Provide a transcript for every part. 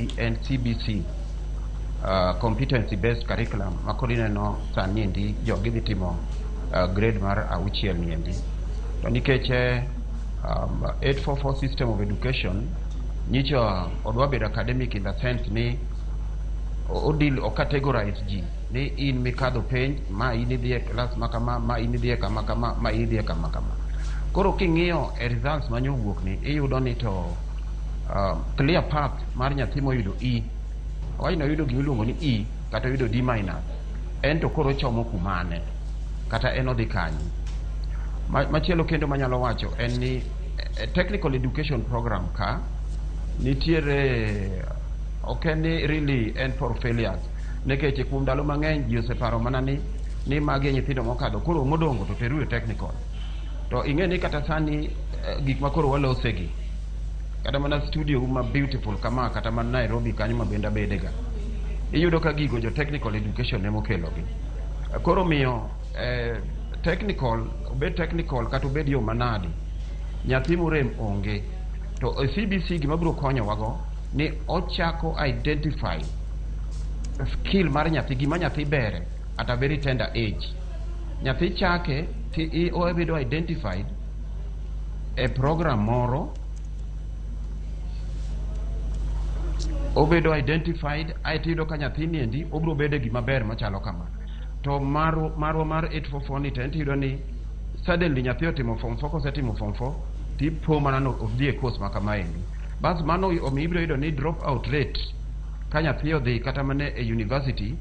niendi en CBC, competency based curriculum makorine no sani niendi jogi dhi timo grade mar 6 niendi. To nikech 844 system of education nyicho odwa bedo academic in the sense ni odil o categorize ji ni in mikadho penj ma in idhi e class makama, ma in idhi e kama kama, ma in idhi e kama kama. Koro king'iyo e results manyowuok ni iyudo ni to clear path mar nyathi moyudo E, wanyno yudo gimiluongo ni E kata yudo D minus, en to koro chomo kumane kata en odhi kanyi. Machielo kendo manyalo wacho en ni technical education program ka nitiere ok ni really en for failures, nikech kuom ndalo mang'eny ji oseparo mana ni magi nyithindo mokadho koro modongo to teru e technical. To ing'e ni kata sani gik ma koro walosegi kata mana studio ma beautiful kama kata mana Nairobi kanyo ma benda bedega, iyudo ka gigo jo technical education ne mokelogi. Koro miyo technical obed technical kata obed yo manadi nyathi morem onge. To CBC gima biro konyowago ni ochako identify skill mar nyathi, gima nyathi bere at a very tender age. Nyathi chake ti obedo identified e program moro, obedo identified aeto iyudo ka nyathi niendi obiro bedo gima ber machalo kama. To marwa mar 844 ni to iyudo ni suddenly nyathi otimo form 4, kosetimo form 4 tipo mana no odhi e course makamaendi. Bas mano omibiro yudo ni drop out rate ka nyathi odhi kata mana e university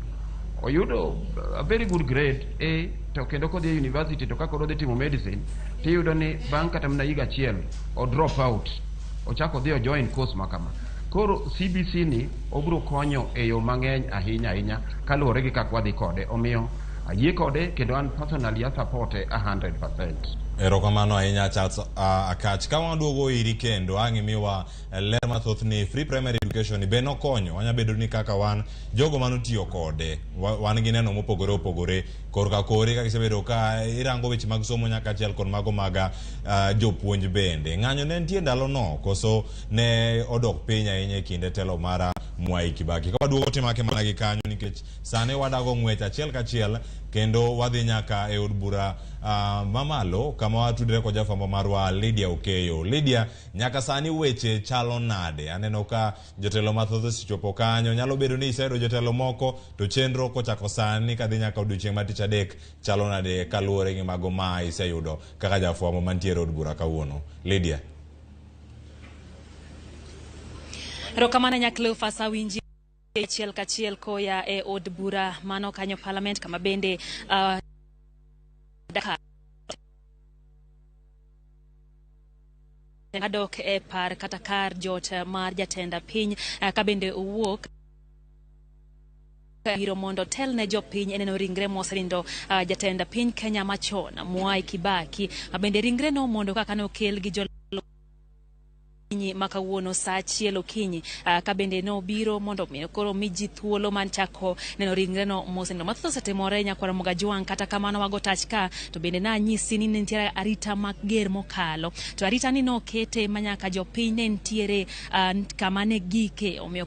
oyudo a very good grade A, to kendo kodhi e university to kako odhi timo medicine tiyudo ni bang' kata mana higa achiel o drop out, ochako odhi o join course makama. Koro CBC ni obiro konyo e yo mang'eny ahinya kaluwore gi kaka wadhi kode. Omiyo ayie kode kendo an personally supporte 100%. Erokamano ahinya Charles Akach. Ka waduogo iri kendo ang'imiwa ler mathoth ni free primary education be nokonyo wanya bedo ni kaka wan jogo manotiyo kode wan gi neno mopogore opogore korka kore ka kisebedo ka irango weche mag somo nyaka achiel kod mago maga jopuonj bende. Ng'anyo ne nitie ndalo no koso ne odok piny ahinya e kinde telo mara Mwai Kibaki. Ka waduogo timake mana gi kanyo nikech sane wadago ng'wech achiel kachiel kendo wadhi nyaka e od bura mamalo kama watudre ko jafambo marwa Lydia Okeyo. Lydia, nyaka sani weche chalo nade? Aneno ka jotelo mathoth sichopo kanyo, nyalo bedo ni isedo jotelo moko to chenro kochako sani kadhi nyaka odiochieng' mar tich adek chalo nade kaluwore gi mago ma iseyudo kaka jafwambo mantiere od bura kawuono? Lydia. Rokamana nyaklo fasa winji chiel kachiel koya e od bura mano kanyo parliament kama bende Dakar adok e par kata kar jot mar jatenda piny ka bende owuok biro mondo tel ne jopiny eneno ringre mosenindo jatenda piny Kenya machon Mwai Kibaki. Bende ringre no mondo kaka no kel gi jo makawuono saa achiel okinyi ka bende no biro mondo koro miji thuolo man chako neno ringre no mosenindo. Mathoth osetimore nyakwara Mogajwang', kata kamano wago tach ka to bende na nyisi ni nitiere arita mager mokalo, to arita ni no kete manyaka jopiny ne nitiere kama ne gike, omiyo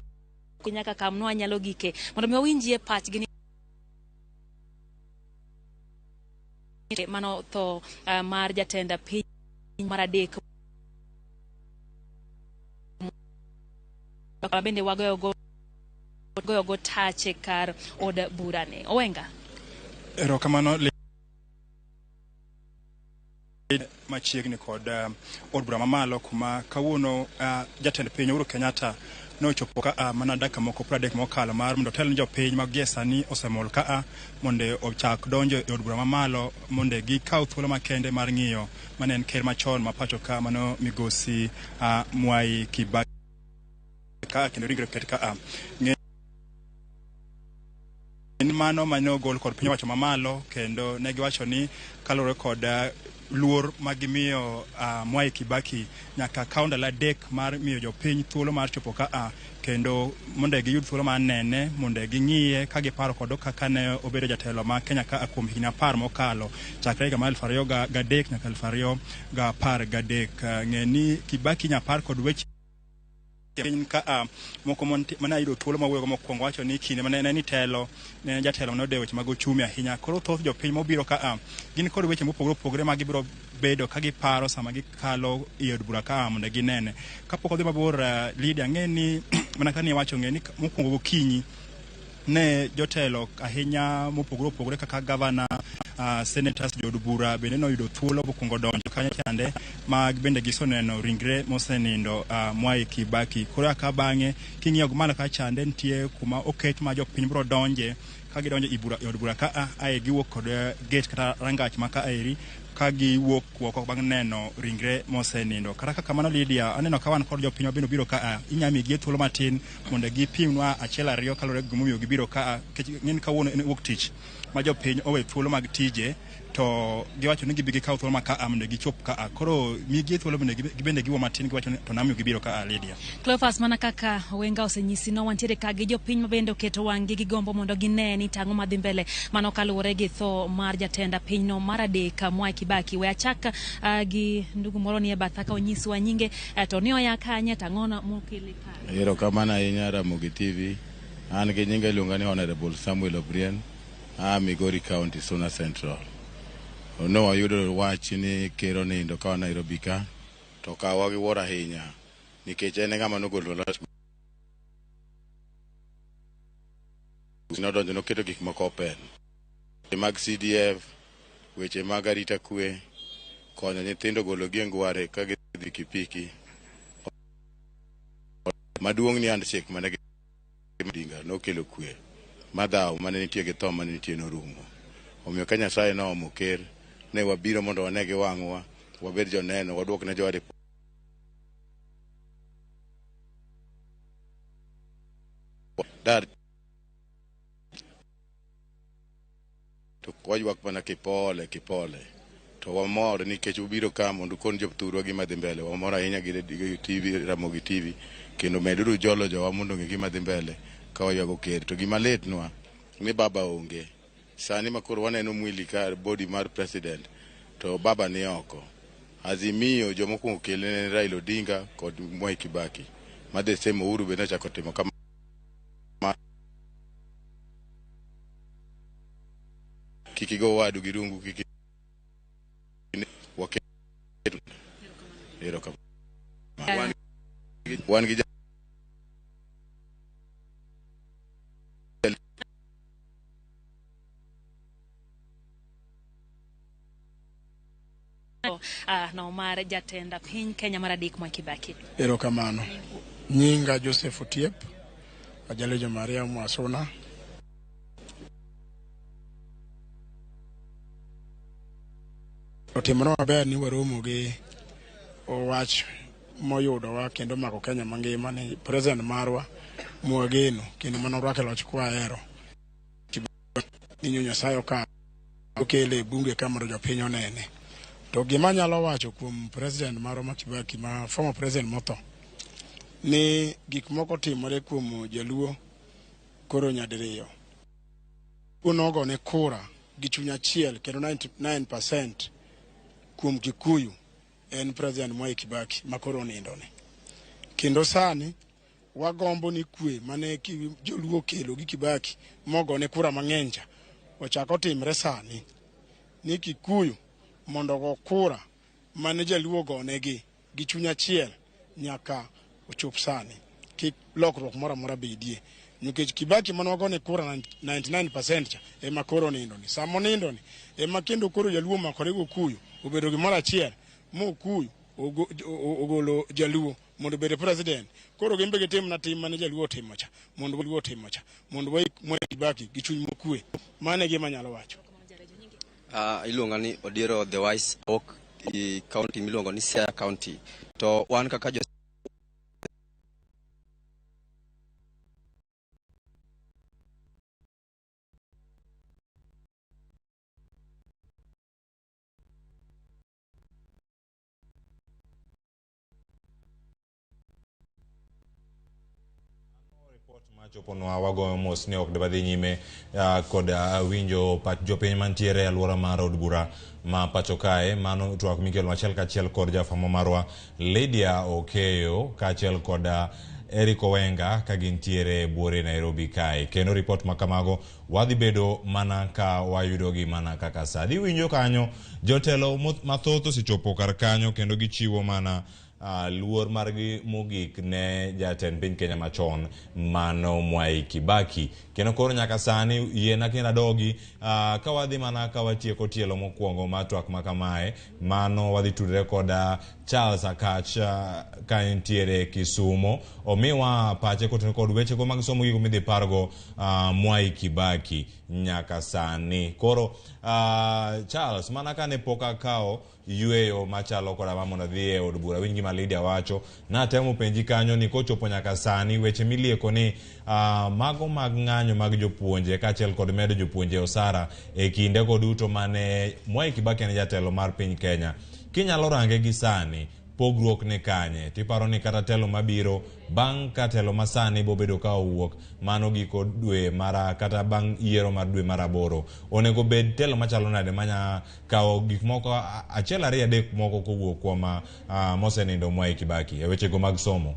nyaka kamno anyalo gike mondo mi owinjie pachgi ni mano to mar jatenda piny mar adek bende wagoyo go tache kar od bura ne. Owenga. Erokamano machiegni kod od bura mamalo kuma kawuono jatend piny Uhuru Kenyatta nochopo ka mana dakika moko 30 mokalo mar mondo tel jopiny mag Gesani osemol ka mondo ochak donjo e od bura mamalo mondo gikaw thuolo makende mar ng'iyo manen ker machon ma pacho ka mano migosi Mwai Kibaki ka kendo ringre ketka mano manyo gol kod piny wacho mamalo, kendo ne giwacho ni kalore kod luor magimiyo Mwai Kibaki nyaka kaunda la dek mar miyo jopiny thuolo mar chopo ka kendo mondo giyud thuolo mar nene mondo ging'iye ka giparo kod kaka ne obedo jatelo ma Kenya ka kuom higni 10 mokalo chakre higa mar 2003 nyaka 2013. Ng'eni Kibaki nyapar kod weche piny ka moko mana yudo thuolo mawuoyo mokwongo wacho ni kinde mane ni telo ne jatelo no de weche mag ochumi ahinya. Koro thoth jopiny mobiro ka gin kod weche mopogore opogore ma gibiro bedo ka giparo sama gikalo i od bura ka mondo ginene. Kapok odhi mabor, Lydia, ng'e ni mana ka ni wacho ng'e ni mokwongo gokinyi ne jotelo ahinya mopogore opogore kaka gavana, senators, jod bura bende noyudo thuolo mokwongo donjo kanyo chande ma bende gisoneno ringre mosenindo Mwai Kibaki. Koro aka bang'e king'iyo malo ka chande nitie kuma oket ma jopiny biro donje ka gidonjo i od bura ka ae giwuok kod gate kata rangach ma ka eri ka giwuok oko bang' neno ringre mosenindo. Kata kaka mano, Lydia, aneno ka wan kod jopiny mabiro biro ka inyami gi thuolo matin mondo gipimnwa achiel ariyo kalore gi gimomiyo gibiro ka ng'en kawuono en wuok tich ma jopiny owe thuolo mag tije to giwacho ni gibi gikaw thuolo ma ka mondo gichop ka koro migi thuolo mondo gibende giwo matin giwacho to namiyo gibiro ka Lydia. Cleophas, mana kaka Wenga osenyisi no wantiere ka gi jopiny mabende oketo wang'gi gi gombo mondo gine ni tang'o madhi mbele mano kaluwore gi tho mar jatenda pinyno mar adek Mwai Kibaki. We achaka gi ndugu moro ni e batha ka onyiswa nyinge to ni oya kanye tang'ona mokele ka. Erokamano ahinya Ramogi TV. An gi nyinga iluonga ni Honorable Samuel Obrien, Migori County, Suna Central. No wayudo wach ni ker onindo ka Nairobi ka to kawa gi wuoro ahinya nikech en ng'ama nogolo loch nodonjo noketo gik moko open mag CDF, weche mag arita kwe, konyo nyithindo golo gi ngware ka gidhi kipiki. Maduong' ni handshake mane dinga nokelo kwe, madhaw mane nitie gi tho mane nitie norumo. Omiyo ka Nyasaye noomo ker, ne wabiro mondo wanegi wang'wa, wabed joneno, waduok ne jowade dar to waywak mana kipole to wamor nikech ubiro ka mondo kon jopthurwa gima dhi mbele. Wamor ahinya gi TV, Ramogi TV, kendo meduru jolo jowa mondo ng'e gima dhi mbele ka waywago ker. To gima litnwa ni baba onge sani makoro waneno mwili ka body mar president to baba ni oko. Azimio jomokwongo kele ne Raila Odinga kod Mwai Kibaki madhe semo Uhuru bende chako timo kama kikigo wadu girungu kiki waketu erokamano. Wan gi no mar jatenda piny Kenya mar adek Mwai Kibaki. Erokamano. Nyinga Joseph Otiep, Ajalejo Maria Mwasuna. Otimore maber ni waromo gi wach moyudowa kendo mako Kenya mangima ni president marwa Mwageno kendo manorwake loch kwa hero ninyo Nyasaye ka okele bunge kama jopiny onene. To gima nyalo wacho kuom president marwa ma Kibaki, ma former president moto, ni gik moko timore kuom jaluo koro nyadiriyo. Unogo ne kura gi chuny achiel kendo 99% kuom Kikuyu en president Mwai Kibaki makoro nindo ne. Kendo sani wagombo ni kwe mane joluo kelo gi Kibaki mogo ne kura mang'enja ochako timre sani ni Kikuyu mondo go kura mane jaluo gonegi gi chuny achiel nyaka ochop sani kik lokruok moro amora bedie. Nikech Kibaki manwagone kura 99% cha ema koro nindo ni. Samo nindo ni ema kendo koro jaluo makore go Kuyu obedo gimoro achiel mo Kuyu ogolo jaluo mondo bede president. Koro gimbe gitim na tim mane jaluo timo cha mondo jaluo timo cha mondo Mwai Kibaki gi chuny mokwe. Mane gima nyalo wacho. Iluonga ni Odiero the Wise Oak i county milongo ni Siaya County. To wan kaka choponwa wagoyo mos ne ok debadhi nyime kod winjo pach jopiny mantiere e alwora mar od bura ma pacho kae. Mano twak mikelo achiel kachiel kod jafamo marwa Lydia Okeyo kachiel kod Eric Owenga ka gintiere Bura Nairobi kae. Kendo report makamago wadhi bedo mana ka wayudogi mana kaka sa. Dhi winjo kanyo jotelo mathoth osechopo kar kanyo kendo gichiwo mana luor margi mogik ne jatend piny Kenya machon mano Mwai Kibaki. Kendo koro nyaka sani yiena kenda dogi ka wadhi mana ka watieko tielo mokwongo matwak makamae mano wadhi tudre koda Charles Akach ka entiere Kisumo omiwa pache kotengo kod weche go mag somo gigo midhi pargo Mwai Kibaki nyaka sani. Koro Charles mana kane poka kao yueyo machalo koda mamondo dhi e od bura wingi ma Lydia wacho na temo penji kanyo ni kochopo nyaka sani weche milieko ni mago mag ng'anyo mag jopuonje kaachiel kod medo jopuonje osara e kinde koduto mane Mwai Kibaki ne jatelo mar piny Kenya. Kinyalo range gi sani pogruok ne kanye tiparo ni kata telo mabiro bang' ka telo masani bobedo ka owuok mano giko dwe mara kata bang' yiero mar dwe mar 8 onego bed telo machalo nade manya kao gik moko achiel ariyo adek moko kowuok kuom mosenindo Mwai Kibaki e weche go mag somo.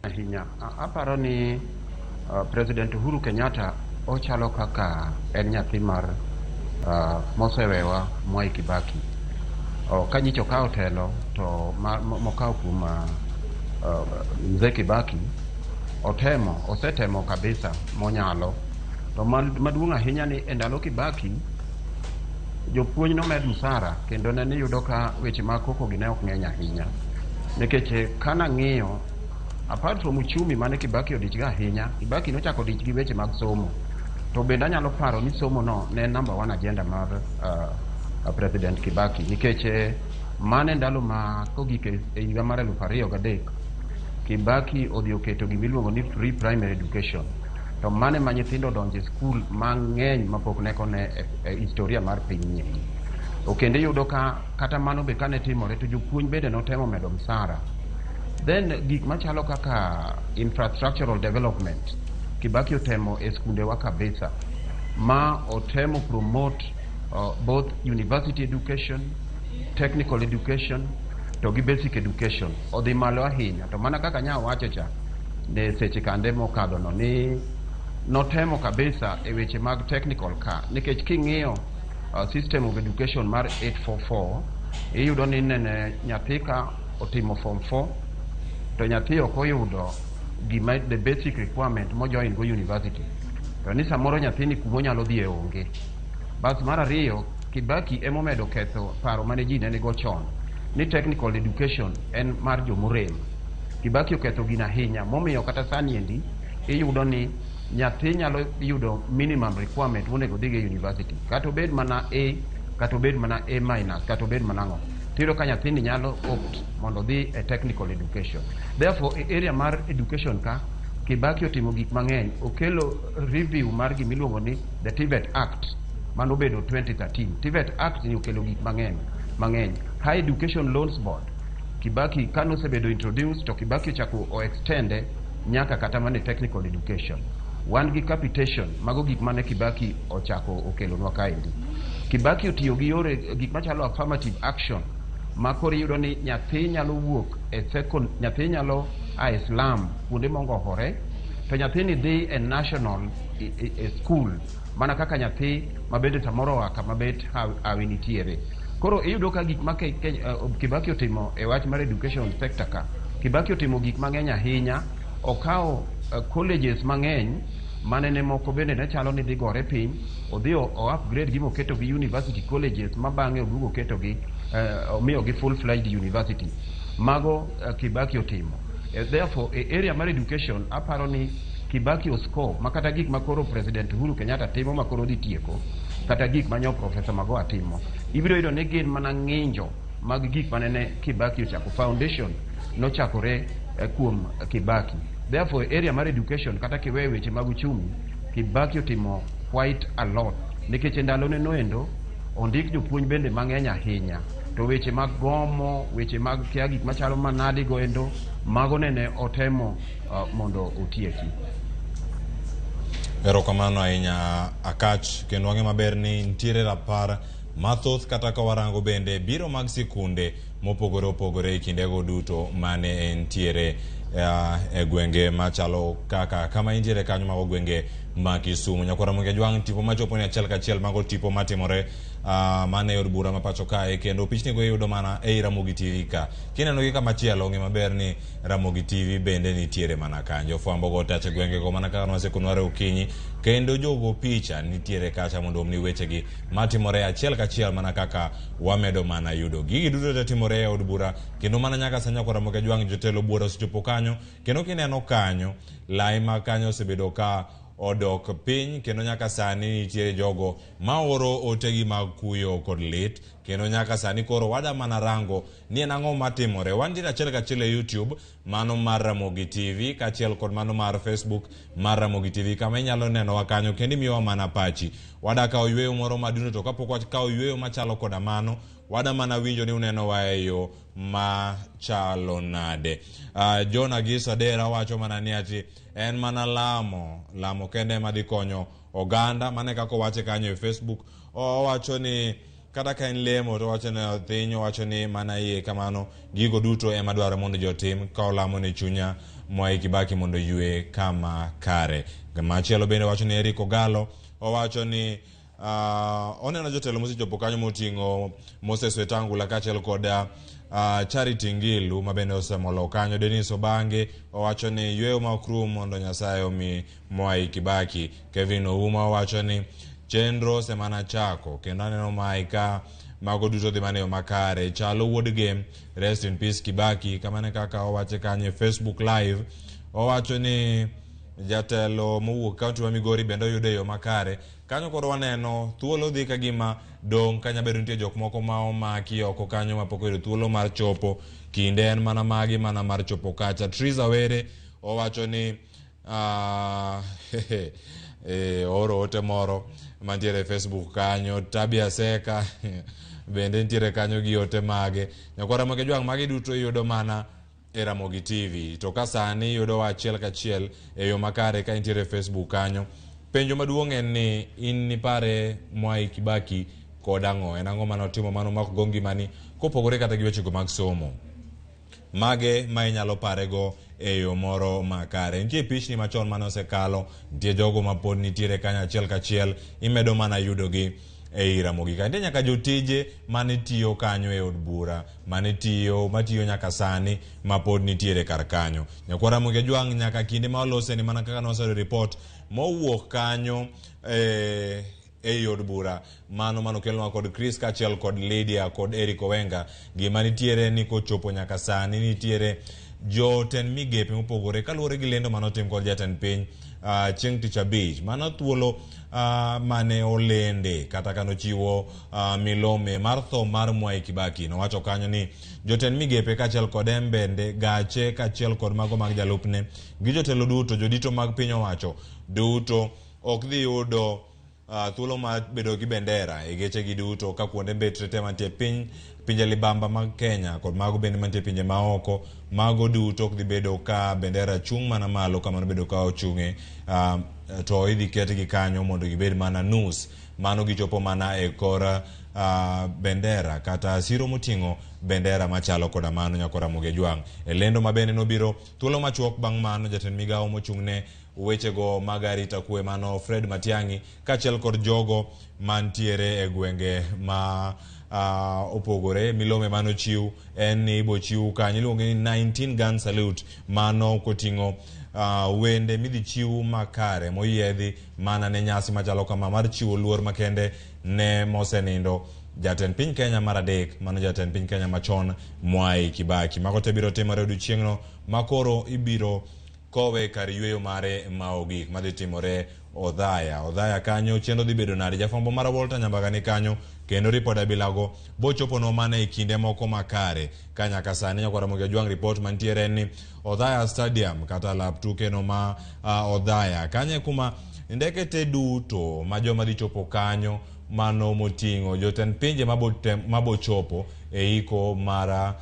Ahinya aparo ni President Uhuru Kenyatta ochalo kaka en nyathi mar mosewewa Mwai Kibaki. Kanyicho kao telo to mokao kuma Mzee Kibaki osetemo kabisa monyalo to maduong' ahinya ni endalo Kibaki jopuonj nomed msara kendo ne yudo ka weche mag koko gi ne ok ng'eny ahinya nikech kana ng'iyo apart from uchumi mane Kibaki odichga ahinya Kibaki nochako odich gi weche mag somo to bende anyalo paro ni somo no ne number 1 agenda mar President Kibaki nikech mane ndalo ma kogik e higa mar 2003 Kibaki odhi oketo gimiluongo ni free primary education to mane ma nyithindo donje skul mang'eny mapok ne kone historia mar piny nyingi okende yudo ka kata mano be kane timore to jopuonj bende notemo medo msara. Then gik machalo kaka infrastructural development Kibaki otemo e skunde wa kabisa ma otemo promote both university education, technical education, to gi basic education. Odhi malo ahinya to mana kaka nya wacho cha ne seche kande mokadho no ni notemo kabisa e weche mag technical ka nikech king'iyo system of education mar 844 iyudo ni nene nyathi ka otimo form 4 to nyathi ok oyudo gima the basic requirement mojoin go university to ni samoro nyathini kumo nyalo dhi e onge. Bas mar ariyo Kibaki emomedo ketho paro mane ji ne go chon ni technical education en mar jomorem. Kibaki oketho gina ahinya momiyo kata sani endi iyudo ni nyathi nyalo yudo minimum requirement monego dhi e university kata obed mana A kata obed mana A- kata obed mana ng'o tiro ka nyathini nyalo opt mondo dhi e technical education. Therefore e area mar education ka Kibaki otimo gik mang'eny okelo review mar gimiluongo ni the TVET Act mano bedo 2013. TVET Act ni okelo gik mang'eny. High Education Loans Board Kibaki kano sebedo introduced to Kibaki chako o extend nyaka kata mane technical education. Wan gi capitation mago gik mane Kibaki ochako okelo nwa kaendi. Kibaki otiyo gi yore gik machalo affirmative action makoro yudo ni nyathi nyalo wuok e nyathi nyalo a Islam kuonde mongohore to nyathini dhi e national school mana kaka nyathi mabende samoro waka mabet hawi nitiere. Koro iyudo ka gik ma Kibaki otimo e wach mar education sector ka Kibaki otimo gik mang'eny ahinya okawo colleges mang'eny manene moko bende ne chalo ni dhi gore piny odhi o upgrade gi moketo gi university colleges mabang'e odugo keto gi omiyo gi full fledged university mago Kibaki otimo. Therefore e area mar education aparo ni Kibaki oscore makata gik makoro President Uhuru Kenyatta timo makoro dhi tieko kata gik manyo Professor Magoha timo ibiro yudo ni gin mana ng'injo mag gik manene Kibaki ochako. Foundation nochakore kuom Kibaki. Therefore area mar education kata kiwewe weche mag uchumi Kibaki otimo quite a lot nikech ndalo ne noendo ondik jopuonj bende mang'eny ahinya to weche mag gomo weche mag kia gik machalo manadi goendo mago nene otemo mondo otieki. Erokamano ahinya Akach kendo wang'e maber ni nitiere rapar mathoth kata ka warango bende biro mag sikunde mopogore opogore kindego duto mane entiere e gwenge machalo kaka kama intiere kanyo mago gwenge ma Kisumu. Nyakwara Mwai jwang tipo machopo ni achiel kachiel mago tipo matimore mane od bura ma pacho kae, kendo pichni go yudo mana e Ramogi TV ka. Kineno gi kama chielo ng'e maber ni Ramogi TV bende nitiere mana kanyo. Fwambo go tache gwenge go mana kaka nwase kunware okinyi, kendo jogo picha nitiere kacha mondo omni weche gi matimore achiel kachiel mana kaka wamedo mana yudo. Gigi duto te timore e od bura, kendo mana nyaka sa Nyakwara Mwai jwang jotelo bura osechopo kanyo, kendo kineno kanyo lai ma kanyo osebedo ka odok piny, kendo nyaka sani nitiere jogo maoro otegi mag kuyo kod lit, kendo nyaka sani koro wada mana rango ni en ang'o matimore. Wantiere achiel kachiel e YouTube mano mar Ramogi TV kachiel kod mano mar Facebook mar Ramogi TV, kama inyalo neno wa kanyo kendo miyowa mana pachi. Wada kao yweyo moro maduno, to kapok wakao yweyo machalo koda mano, wada mana winjo ni uneno wa eyo machalo nade. Jona Gisa Dera wacho mana ni ati en mana lamo kende madhi konyo oganda, mane kako wache kanyo e Facebook. Wacho ni kata ka en lemo to wacho ni thinyo, wacho ni mana iye kamano gigo duto ema dwaro mondo jotim ka olamo ne chunya Mwai Kibaki mondo yue kama kare. Machielo bende wacho ni Eric Ogalo wacho ni oneno jotelo mosechopo kanyo moting'o Moses Wetangula kachiel koda Charity Ngilu mabende osemolo kanyo. Denis Obange owacho ni yweyo ma okrum mondo Nyasaye omi Mwai Kibaki. Kevin Ouma owacho ni chenro semana chako, kendo aneno Mwai ka mago duto dhi maneyo makare. Chalo wuod game rest in peace Kibaki, kamane kaka owache kanyo Facebook live. Owacho ni jatelo mowuok kaunti ma Migori bende oyudo yo makare. Kanyo koro waneno thuolo dhi ka gima dong kanya bedo nitie jok moko ma omaki oko kanyo mapok oyudo thuolo mar chopo. Kinde en mana magi mana mar chopo kacha. Triza Were owacho ni oro ote moro mantiere Facebook kanyo. Tabia Seka bende ntiere kanyo gi ote mage. Nyakwara Mwai jwang magi duto yudo mana e Ramogi TV, to ka sani yudo wa achiel kachiel e yo makare ka intiere Facebook kanyo. Penjo maduong' en ni in nipare Mwai Kibaki kod ang'o, en ang'o manotimo mano mak gongi mani kopogore kata gi wechego mag somo mage ma inyalo parego e yo moro makare. Nitie pichni machon mane osekalo, nitie jogo mapod nitiere kanyo achiel kachiel, imedo mana yudogi e Ramogi ka. Nitie nyaka jotije mane tiyo kanyo e od bura, matiyo nyaka sani mapod nitiere kar kanyo. Nyakwara Mwai jwang nyaka kinde ma olose ni mana kaka nosero report mowuok kanyo e od bura mano kelonwa kod Chris kachiel kod Lydia kod Eric Owenga. Gima nitiere ni kochopo nyaka sani nitiere joten migepe mopogore kaluwore gi lendo manotim kod jatend piny chieng' tich abich. Mano thuolo mane olende kata kanochiwo milome mar tho mar Mwai Kibaki. Nowacho kanyo ni joten migepe kachiel kod embende gache kachiel kod mago mag jalupne gi jotelo duto, jodito mag piny owacho duto ok dhi yudo thuolo mar bedo gi bendera e geche gi duto ka kuonde mbetre te mantie pinje libamba mag Kenya kod mago bende mantie pinje maoko. Mago duto ok dhi bedo ka bendera chung' mana malo kamano bedo ka ochung'e, to idhi ketgi kanyo mondo gibed mana nus. Mano gichopo mana e kor bendera kata siro moting'o bendera machalo koda mano. Nyakwara Mwai jwang e lendo mabende nobiro thuolo machuok bang' mano, jatend migawo mochung'ne wechego mag arita kwe mano Fred Matiang'i kachiel kod jogo mantiere e gwenge ma opogore. Milome mano chiw en ni ibo chiw kanyo iluongo ni 19 gun salute, mano koting'o wende midhi chiw makare moyiedhi mana ne nyasi machalo kama mar chiwo luor makende ne mosenindo jatend piny Kenya mar adek, mano jatend piny Kenya machon Mwai Kibaki. Mago te biro timore odiochieng'no makoro ibiro kowe kar yweyo mare maogik madhi timore Odhaya kanyo. Chenro dhi bedo nade? Jafwambo mar Volta Nyambaga ni kanyo, kendo ripode bilago bochopo no mana e kinde moko makare ka nyaka sani. Nyakwara Mwai jwang report mantiere ni Odhaya Stadium kata lap tuke no ma Odhaya kanyo kuma ndeke te duto ma joma dhi chopo kanyo mano moting'o jotend pinje mabochopo e iko mara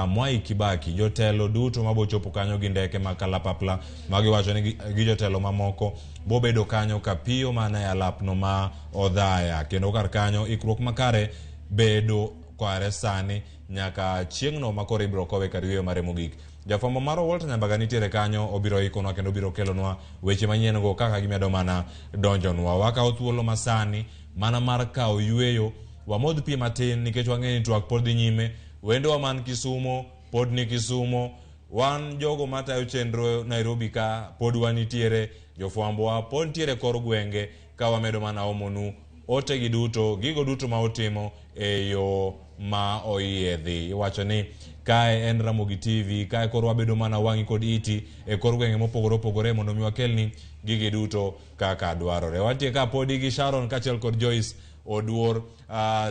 Mwai Kibaki. Jotelo duto mabochopo kanyo gi ndeke makalapapla magiwacho ni gi jotelo mamoko bobedo kanyo kapiyo mana ya lapno ma Odhaya, kendo kar kanyo ikruok makare bedo kware sani nyaka chieng'no makoro ibiro kowe kar yweyo mare mogik. Jafwambo maro Walter Nyambaga nitiere kanyo, obiro ikonwa kendo obiro kelonwa weche manyien go kaka gimedo mana donjonwa. Wakawo thuolo masani mana mar kawo yweyo, wamodh pi matin nikech wang'eni twak pod dhi nyime. Wendowa man Kisumo pod ni Kisumo, wan jogo matayo chenro Nairobi ka pod wanitiere, jofwambowa pod nitiere kor gwenge ka wamedo mana omonu otegi duto, gigo duto ma otimo e yo ma oyiedhi. Iwacho ni kae en Ramogi TV, kae koro wabedo mana wang'i kod iti e kor gwenge mopogore opogore mondo mi wakelni gigi duto kaka dwarore. Watie ka podi gi Sharon kaachiel kod Joyce Oduor.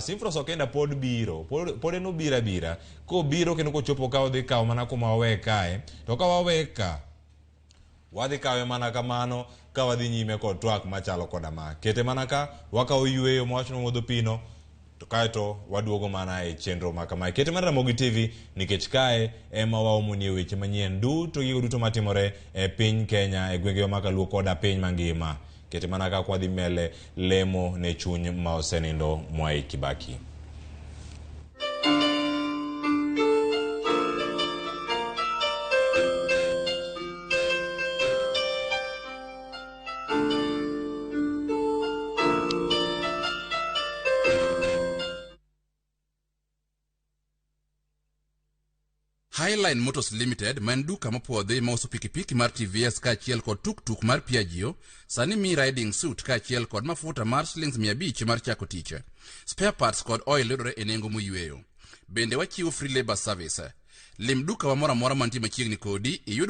Simfros Okenda pod biro, pod eno bira ko biro kendo kochopo ka odhi kawo mana kuma wawe kae, to ka wawe ka wadhi kawe mana kamano ka wadhi nyime kod twak machalo koda ma. Kete mana ka wakawo yweyo mawachno modho pino, to kaeto waduogo mana e chenro ma kamae. Kete mana Ramogi TV nikech kae ema waomonie weche manyien duto, gigo duto matimore e piny Kenya, e gwenge makaluo koda piny mangima. Kete mana ka wadhi mbele lemo ne chuny ma osenindo Mwai Kibaki. Highline Motors Limited, man duka mopodhi mauso pikipiki mar TVS kaachiel kod tuk mar Piaggio, sani mi riding suit kaachiel kod mafuta mar shillings 500 mar chako tich. Spare parts kod oil yudore e nengo moyweyo. Bende wachiwo free labor service. Lim duka wa mora mantie machiegni kodi, iyud